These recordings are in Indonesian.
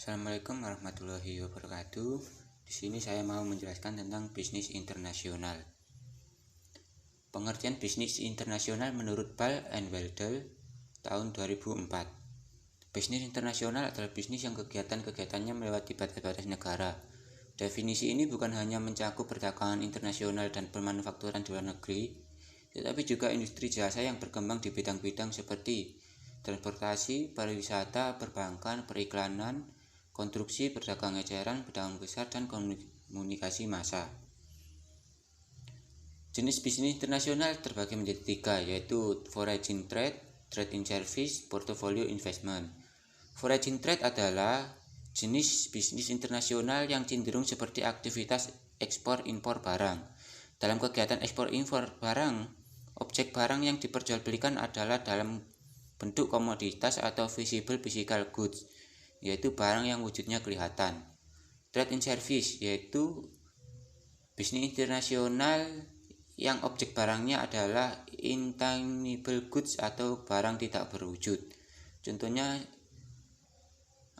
Assalamualaikum warahmatullahi wabarakatuh. Di sini saya mau menjelaskan tentang bisnis internasional. Pengertian bisnis internasional menurut Ball and Weldel tahun 2004. Bisnis internasional adalah bisnis yang kegiatan-kegiatannya melewati batas-batas negara. Definisi ini bukan hanya mencakup perdagangan internasional dan pemanufakturan di luar negeri, tetapi juga industri jasa yang berkembang di bidang-bidang seperti transportasi, pariwisata, perbankan, periklanan, konstruksi, perdagangan eceran, perdagangan besar, dan komunikasi massa. Jenis bisnis internasional terbagi menjadi tiga, yaitu foreign trade, trade in service, portfolio investment. Foreign trade adalah jenis bisnis internasional yang cenderung seperti aktivitas ekspor-impor barang. Dalam kegiatan ekspor-impor barang, objek barang yang diperjualbelikan adalah dalam bentuk komoditas atau visible physical goods, yaitu barang yang wujudnya kelihatan. Trade in service yaitu bisnis internasional yang objek barangnya adalah intangible goods atau barang tidak berwujud. Contohnya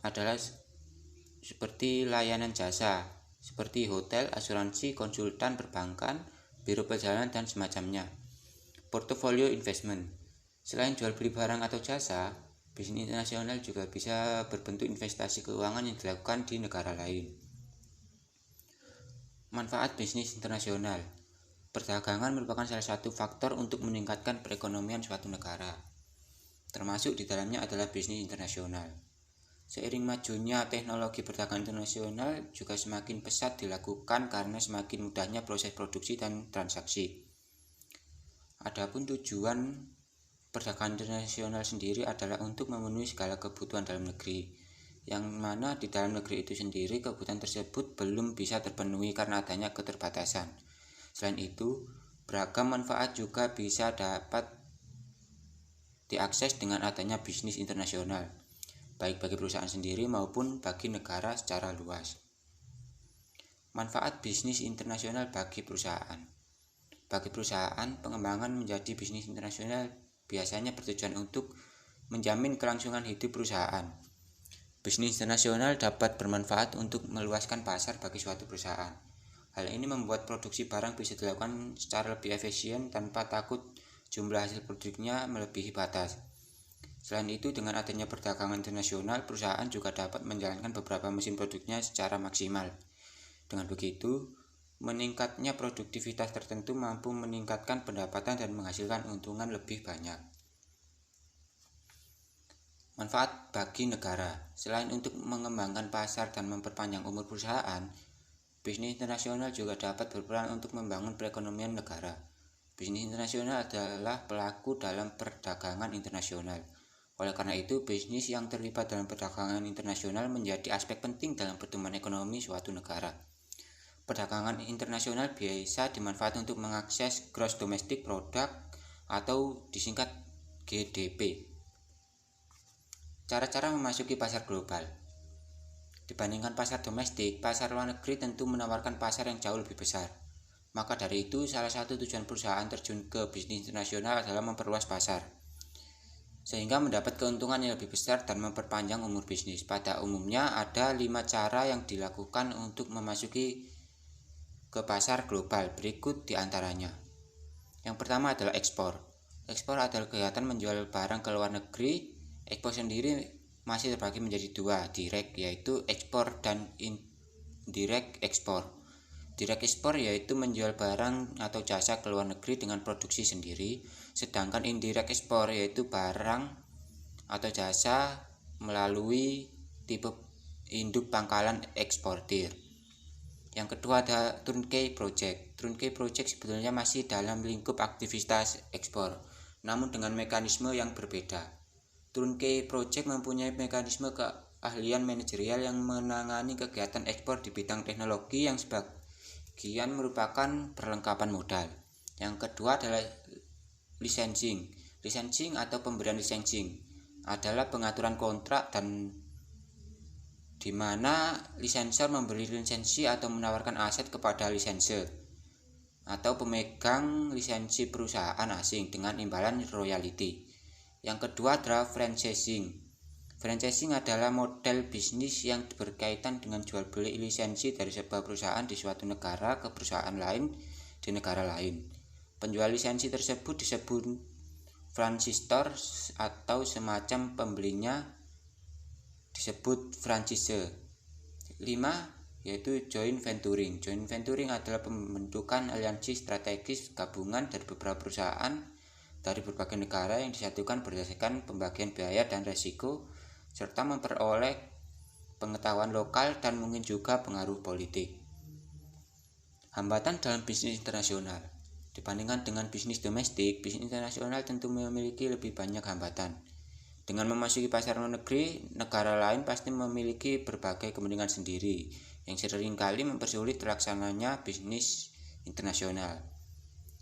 adalah seperti layanan jasa, seperti hotel, asuransi, konsultan, perbankan, biro perjalanan, dan semacamnya. Portfolio investment. Selain jual beli barang atau jasa, bisnis internasional juga bisa berbentuk investasi keuangan yang dilakukan di negara lain. Manfaat bisnis internasional. Perdagangan merupakan salah satu faktor untuk meningkatkan perekonomian suatu negara. Termasuk di dalamnya adalah bisnis internasional. Seiring majunya teknologi perdagangan internasional juga semakin pesat dilakukan karena semakin mudahnya proses produksi dan transaksi. Adapun tujuan perdagangan internasional sendiri adalah untuk memenuhi segala kebutuhan dalam negeri, yang mana di dalam negeri itu sendiri kebutuhan tersebut belum bisa terpenuhi karena adanya keterbatasan. Selain itu, beragam manfaat juga bisa dapat diakses dengan adanya bisnis internasional, baik bagi perusahaan sendiri maupun bagi negara secara luas. Manfaat bisnis internasional bagi perusahaan. Bagi perusahaan, pengembangan menjadi bisnis internasional biasanya bertujuan untuk menjamin kelangsungan hidup perusahaan. Bisnis internasional dapat bermanfaat untuk meluaskan pasar bagi suatu perusahaan. Hal ini membuat produksi barang bisa dilakukan secara lebih efisien tanpa takut jumlah hasil produknya melebihi batas. Selain itu, dengan adanya perdagangan internasional, perusahaan juga dapat menjalankan beberapa mesin produknya secara maksimal. Dengan begitu, meningkatnya produktivitas tertentu mampu meningkatkan pendapatan dan menghasilkan untungan lebih banyak. Manfaat bagi negara. Selain untuk mengembangkan pasar dan memperpanjang umur perusahaan, bisnis internasional juga dapat berperan untuk membangun perekonomian negara. Bisnis internasional adalah pelaku dalam perdagangan internasional. Oleh karena itu, bisnis yang terlibat dalam perdagangan internasional menjadi aspek penting dalam pertumbuhan ekonomi suatu negara. Perdagangan internasional biasa dimanfaatkan untuk mengakses gross domestic product atau disingkat GDP. Cara-cara memasuki pasar global. Dibandingkan pasar domestik, pasar luar negeri tentu menawarkan pasar yang jauh lebih besar. Maka dari itu, salah satu tujuan perusahaan terjun ke bisnis internasional adalah memperluas pasar, sehingga mendapat keuntungan yang lebih besar dan memperpanjang umur bisnis. Pada umumnya, ada 5 cara yang dilakukan untuk memasuki ke pasar global. Berikut diantaranya. Yang pertama adalah ekspor. Ekspor adalah kegiatan menjual barang ke luar negeri. Ekspor sendiri masih terbagi menjadi dua, direct yaitu ekspor dan indirect ekspor. Direct ekspor yaitu menjual barang atau jasa ke luar negeri dengan produksi sendiri, sedangkan indirect ekspor yaitu barang atau jasa melalui tipe induk pangkalan eksportir. Yang kedua ada turnkey project. Turnkey project sebetulnya masih dalam lingkup aktivitas ekspor, namun dengan mekanisme yang berbeda. Turnkey project mempunyai mekanisme keahlian manajerial yang menangani kegiatan ekspor di bidang teknologi yang sebagian merupakan perlengkapan modal. Yang kedua adalah licensing. Licensing atau pemberian licensing adalah pengaturan kontrak dan di mana licensor memberi lisensi atau menawarkan aset kepada licensor atau pemegang lisensi perusahaan asing dengan imbalan royalti. Yang kedua adalah franchising. Franchising adalah model bisnis yang berkaitan dengan jual beli lisensi dari sebuah perusahaan di suatu negara ke perusahaan lain di negara lain. Penjual lisensi tersebut disebut franchisor atau semacam pembelinya disebut franchisee. 5. Yaitu joint venturing. Joint venturing adalah pembentukan aliansi strategis gabungan dari beberapa perusahaan dari berbagai negara yang disatukan berdasarkan pembagian biaya dan resiko serta memperoleh pengetahuan lokal dan mungkin juga pengaruh politik. Hambatan dalam bisnis internasional. Dibandingkan dengan bisnis domestik, bisnis internasional tentu memiliki lebih banyak hambatan. Dengan memasuki pasar luar negeri, negara lain pasti memiliki berbagai kepentingan sendiri yang seringkali mempersulit terlaksananya bisnis internasional.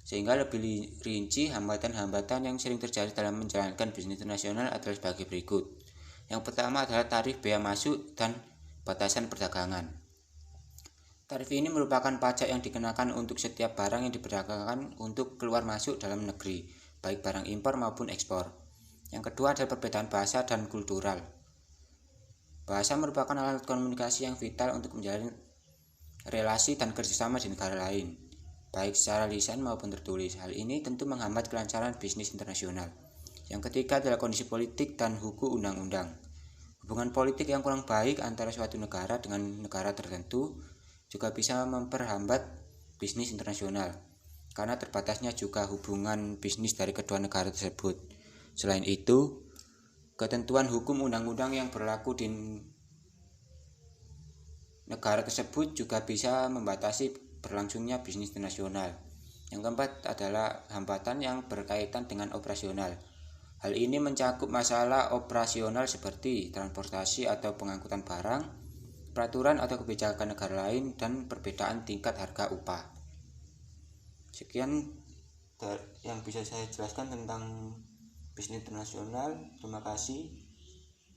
Sehingga lebih rinci, hambatan-hambatan yang sering terjadi dalam menjalankan bisnis internasional adalah sebagai berikut. Yang pertama adalah tarif bea masuk dan batasan perdagangan. Tarif ini merupakan pajak yang dikenakan untuk setiap barang yang diperdagangkan untuk keluar masuk dalam negeri, baik barang impor maupun ekspor. Yang kedua adalah perbedaan bahasa dan kultural. Bahasa merupakan alat komunikasi yang vital untuk menjalin relasi dan kerjasama di negara lain, baik secara lisan maupun tertulis. Hal ini tentu menghambat kelancaran bisnis internasional. Yang ketiga adalah kondisi politik dan hukum undang-undang. Hubungan politik yang kurang baik antara suatu negara dengan negara tertentu juga bisa memperhambat bisnis internasional, karena terbatasnya juga hubungan bisnis dari kedua negara tersebut. Selain itu, ketentuan hukum undang-undang yang berlaku di negara tersebut juga bisa membatasi berlangsungnya bisnis internasional. Yang keempat adalah hambatan yang berkaitan dengan operasional. Hal ini mencakup masalah operasional seperti transportasi atau pengangkutan barang, peraturan atau kebijakan negara lain, dan perbedaan tingkat harga upah. Sekian yang bisa saya jelaskan tentang bisnis internasional. Terima kasih.